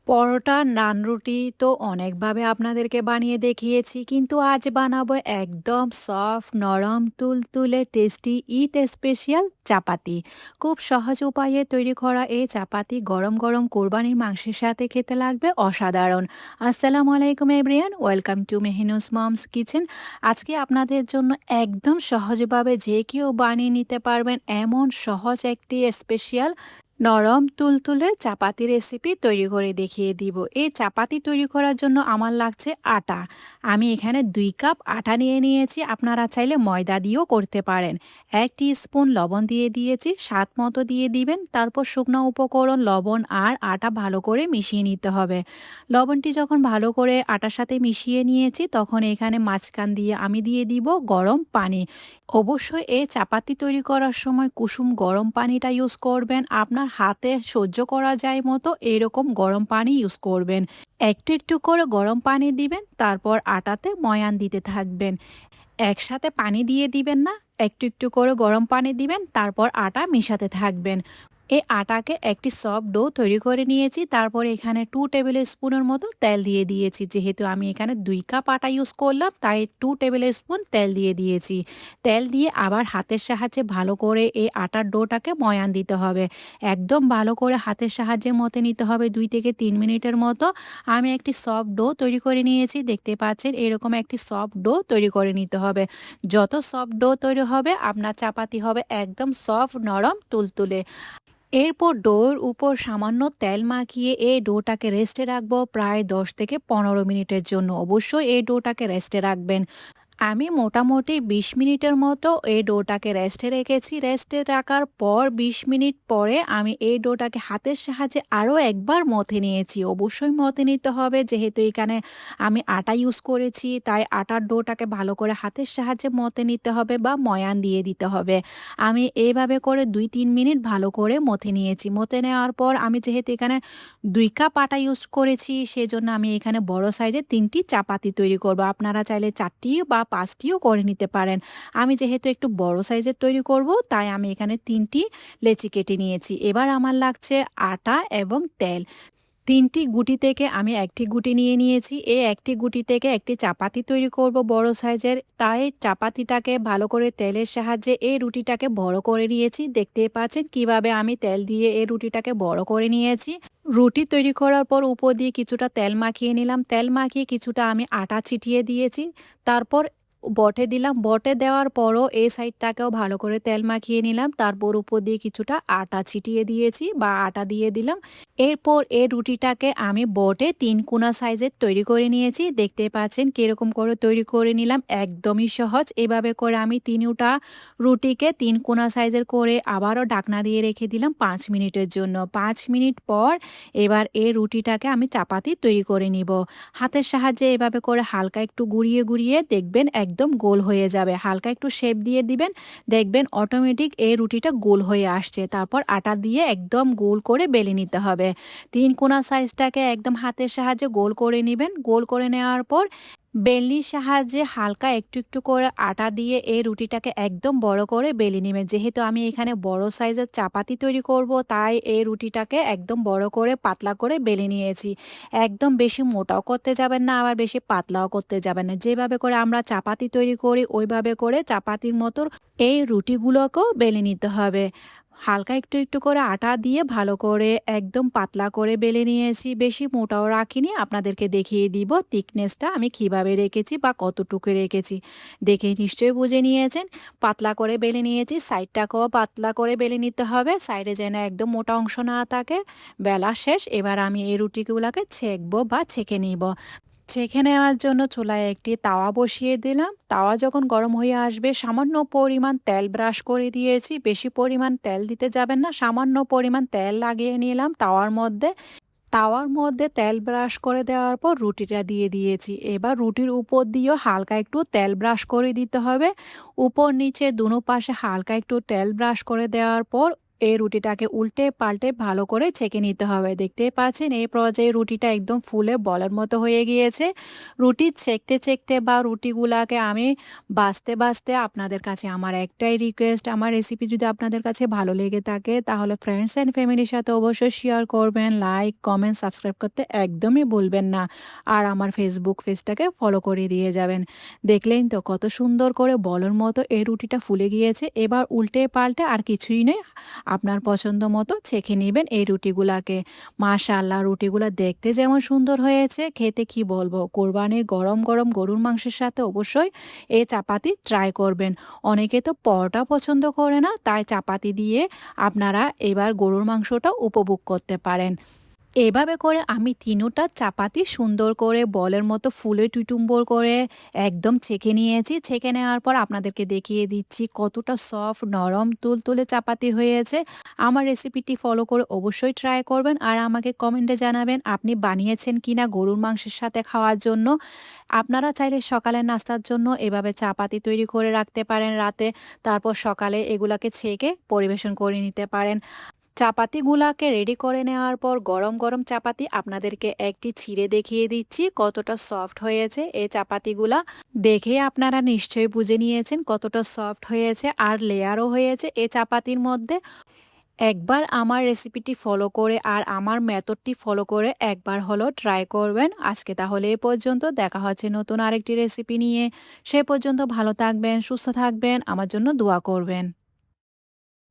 পরোটা, নান, রুটি তো অনেকভাবে আপনাদেরকে বানিয়ে দেখিয়েছি। কিন্তু আজ বানাবো একদম সফট, নরম, তুলতুলে, টেস্টি ঈদ স্পেশাল চাপাতি। খুব সহজ উপায়ে তৈরি করা এই চাপাতি গরম গরম কোরবানির মাংসের সাথে খেতে লাগবে অসাধারণ। আসসালামু আলাইকুম everyone, welcome to Mehnus moms kitchen. আজকে আপনাদের জন্য একদম সহজভাবে যে কেউ বানিয়ে নিতে পারবেন এমন সহজ একটি স্পেশাল নরম তুলতুলে চাপাতি রেসিপি তৈরি করে দেখিয়ে দিব। এই চাপাতি তৈরি করার জন্য আমার লাগছে আটা। আমি এখানে 2 কাপ আটা নিয়ে নিয়েছি, আপনারা চাইলে ময়দা দিয়েও করতে পারেন। 1 টি স্পুন লবণ দিয়ে দিয়েছি, স্বাদ মতো দিয়ে দিবেন। তারপর শুকনো উপকরণ লবণ আর আটা ভালো করে মিশিয়ে নিতে হবে। লবণটি যখন ভালো করে আটার সাথে মিশিয়ে নিয়েছি, তখন এখানে মাঝখান দিয়ে আমি দিয়ে দিব গরম পানি। অবশ্যই এই চাপাতি তৈরি করার সময় কুসুম গরম পানিটা ইউজ করবেন। আপনার হাতে সহ্য করা যায় মতো এরকম গরম পানি ইউজ করবেন। একটু একটু করে গরম পানি দিবেন, তারপর আটাতে ময়ান দিতে থাকবেন। একসাথে পানি দিয়ে দিবেন না, একটু একটু করে গরম পানি দিবেন, তারপর আটা মিশাতে থাকবেন। এই আটাকে একটি সফট ডো তৈরি করে নিয়েছি। তারপর এখানে 2 টেবিল স্পুনের মতো তেল দিয়ে দিয়েছি। যেহেতু আমি এখানে 2 কাপ আটা ইউজ করলাম, তাই 2 টেবিল স্পুন তেল দিয়ে দিয়েছি। তেল দিয়ে আবার হাতের সাহায্যে ভালো করে এই আটার ডোটাকে ময়ান দিতে হবে। একদম ভালো করে হাতের সাহায্যে মতে নিতে হবে 2 থেকে 3 মিনিটের মতো। আমি একটি সফট ডো তৈরি করে নিয়েছি, দেখতে পাচ্ছেন এরকম একটি সফট ডো তৈরি করে নিতে হবে। যত সফট ডো তৈরি হবে আপনার চাপাতি হবে একদম সফট, নরম, তুলতুলে। এরপর ডোর উপর সামান্য তেল মাখিয়ে এই ডোটাকে রেস্টে রাখবো প্রায় 10 থেকে 15 মিনিটের জন্য। অবশ্যই এই ডোটাকে রেস্টে রাখবেন। আমি মোটামুটি 20 মিনিটের মতো এই ডোটাকে রেস্টে রেখেছি। রেস্টে রাখার পর 20 মিনিট পরে আমি এই ডোটাকে হাতের সাহায্যে আরও একবার মথে নিয়েছি। অবশ্যই মথে নিতে হবে, যেহেতু এখানে আমি আটা ইউজ করেছি, তাই আটার ডোটাকে ভালো করে হাতের সাহায্যে মথে নিতে হবে বা ময়ান দিয়ে দিতে হবে। আমি এইভাবে করে 2-3 মিনিট ভালো করে মথে নিয়েছি। মথে নেওয়ার পর আমি যেহেতু এখানে 2 কাপ আটা ইউজ করেছি, সেজন্য আমি এখানে বড় সাইজের 3টি চাপাতি তৈরি করব। আপনারা চাইলে 4টি বা 5টিও করে নিতে পারেন। আমি যেহেতু একটু বড় সাইজের তৈরি করব, তাই আমি এখানে 3টি লেচি কেটে নিয়েছি। এবার আমার লাগছে আটা এবং তেল। 3টি গুটি থেকে আমি 1টি গুটি নিয়ে নিয়েছি। এই 1টি গুটি থেকে একটি চাপাতি তৈরি করব বড় সাইজের। তাই চাপাতিটাকে ভালো করে তেলের সাহায্যে এই রুটিটাকে বড় করে নিয়েছি। দেখতেই পাচ্ছেন কিভাবে আমি তেল দিয়ে এই রুটিটাকে বড় করে নিয়েছি। রুটি তৈরি করার পর উপর দিয়ে কিছুটা তেল মাখিয়ে নিলাম। তেল মাখিয়ে কিছুটা আমি আটা ছিটিয়ে দিয়েছি। তারপর বটে দিলাম। বটে দেওয়ার পরও এই সাইডটাকেও ভালো করে তেল মাখিয়ে নিলাম। তারপর উপর দিয়ে কিছুটা আটা ছিটিয়ে দিয়েছি বা আটা দিয়ে দিলাম। এরপর এই রুটিটাকে আমি বোটে 3 কোনা সাইজের তৈরি করে নিয়েছি। দেখতে পাচ্ছেন কিরকম করে তৈরি করে নিলাম, একদমই সহজ। এভাবে করে আমি 3টা রুটিকে 3 কোনা সাইজের করে আবারও ঢাকনা দিয়ে রেখে দিলাম 5 মিনিটের জন্য। 5 মিনিট পর এবার এই রুটিটাকে আমি চাপাতি তৈরি করে নিব। হাতের সাহায্যে এভাবে করে হালকা একটু ঘুরিয়ে ঘুরিয়ে দেখবেন একদম গোল হয়ে যাবে। হালকা একটু শেপ দিয়ে দিবেন, দেখবেন অটোমেটিক এই রুটিটা গোল হয়ে আসছে। তারপর আটা দিয়ে একদম গোল করে বেলে নিতে হবে। 3 কোনা সাইজটাকে একদম হাতের সাহায্যে গোল করে নেবেন। গোল করে নেওয়ার পর বেলনির সাহায্যে হালকা একটু একটু করে আটা দিয়ে এই রুটিটাকে একদম বড় করে বেলে নেবেন। যেহেতু আমি এখানে বড় সাইজের চাপাতি তৈরি করব, তাই এই রুটিটাকে একদম বড় করে পাতলা করে বেলে নিয়েছি। একদম বেশি মোটাও করতে যাবেন না, আবার বেশি পাতলাও করতে যাবেন না। যেভাবে করে আমরা চাপাতি তৈরি করি ওইভাবে করে চাপাতির মতো এই রুটিগুলোকেও বেলে নিতে হবে। হালকা একটু একটু করে আটা দিয়ে ভালো করে একদম পাতলা করে বেলে নিয়েছি। বেশি মোটাও রাখিনি, আপনাদেরকে দেখিয়ে দিব থিকনেসটা আমি কিভাবে রেখেছি বা কতটুকু রেখেছি। দেখে নিশ্চয়ই বুঝে নিয়েছেন। পাতলা করে বেলে নিয়েছি, সাইডটাকেও পাতলা করে বেলে নিতে হবে, সাইডে যেন একদম মোটা অংশ না থাকে। বেলা শেষ, এবার আমি এই রুটিগুলোকে ছেঁকবো বা ছেঁকে নিব। ছেঁকে নেওয়ার জন্য চুলায় একটি তাওয়া বসিয়ে দিলাম। তাওয়া যখন গরম হয়ে আসবে সামান্য পরিমাণ তেল ব্রাশ করে দিয়েছি। বেশি পরিমাণ তেল দিতে যাবেন না, সামান্য পরিমাণ তেল লাগিয়ে নিলাম তাওয়ার মধ্যে। তাওয়ার মধ্যে তেল ব্রাশ করে দেওয়ার পর রুটিটা দিয়ে দিয়েছি। এবার রুটির উপর দিয়েও হালকা একটু তেল ব্রাশ করে দিতে হবে। উপর নিচে দুনো পাশে হালকা একটু তেল ব্রাশ করে দেওয়ার পর এই রুটিটাকে উল্টে পাল্টে ভালো করে ছেঁকে নিতে হবে। দেখতেই পাচ্ছেন এই পর্যায়ে রুটিটা একদম ফুলে বলের মতো হয়ে গিয়েছে। রুটি ছেঁকতে ছেঁকতে বা রুটিগুলাকে আমি ভাজতে আপনাদের কাছে আমার একটাই রিকোয়েস্ট, আমার রেসিপি যদি আপনাদের কাছে ভালো লেগে থাকে তাহলে ফ্রেন্ডস অ্যান্ড ফ্যামিলির সাথে অবশ্যই শেয়ার করবেন, লাইক, কমেন্ট, সাবস্ক্রাইব করতে একদমই ভুলবেন না। আর আমার ফেসবুক পেজটাকে ফলো করে দিয়ে যাবেন। দেখলেন তো কত সুন্দর করে বলের মতো এই রুটিটা ফুলে গিয়েছে। এবার উল্টে পাল্টে আর কিছুই নেই, আপনার পছন্দ মতো ছেঁকে নেবেন এই রুটিগুলাকে। মাশাআল্লাহ, রুটিগুলা দেখতে যেমন সুন্দর হয়েছে, খেতে কি বলবো। কোরবানির গরম গরম গরুর মাংসের সাথে অবশ্যই এই চাপাতি ট্রাই করবেন। অনেকে তো পরোটা পছন্দ করে না, তাই চাপাতি দিয়ে আপনারা এবার গরুর মাংসটা উপভোগ করতে পারেন। এভাবে করে আমি ৩টা চাপাতি সুন্দর করে বলের মতো ফুলে টুইটুম্বর করে একদম ছেঁকে নিয়েছি। ছেঁকে নেওয়ার পর আপনাদেরকে দেখিয়ে দিচ্ছি কতটা সফট, নরম, তুলতুলে চাপাতি হয়েছে। আমার রেসিপিটি ফলো করে অবশ্যই ট্রাই করবেন আর আমাকে কমেন্টে জানাবেন আপনি বানিয়েছেন কিনা গরুর মাংসের সাথে খাওয়ার জন্য। আপনারা চাইলে সকালের নাস্তার জন্য এভাবে চাপাতি তৈরি করে রাখতে পারেন রাতে, তারপর সকালে এগুলাকে ছেঁকে পরিবেশন করে নিতে পারেন। চাপাতিগুলাকে রেডি করে নেওয়ার পর গরম গরম চাপাতি আপনাদেরকে একটি ছিঁড়ে দেখিয়ে দিচ্ছি কতটা সফট হয়েছে এই চাপাতিগুলা। দেখে আপনারা নিশ্চয়ই বুঝে নিয়েছেন কতটা সফট হয়েছে আর লেয়ারও হয়েছে এই চাপাতির মধ্যে। একবার আমার রেসিপিটি ফলো করে আর আমার মেথডটি ফলো করে একবার হলো ট্রাই করবেন। আজকে তাহলে এ পর্যন্ত, দেখা হচ্ছে নতুন আরেকটি রেসিপি নিয়ে। সে পর্যন্ত ভালো থাকবেন, সুস্থ থাকবেন, আমার জন্য দোয়া করবেন।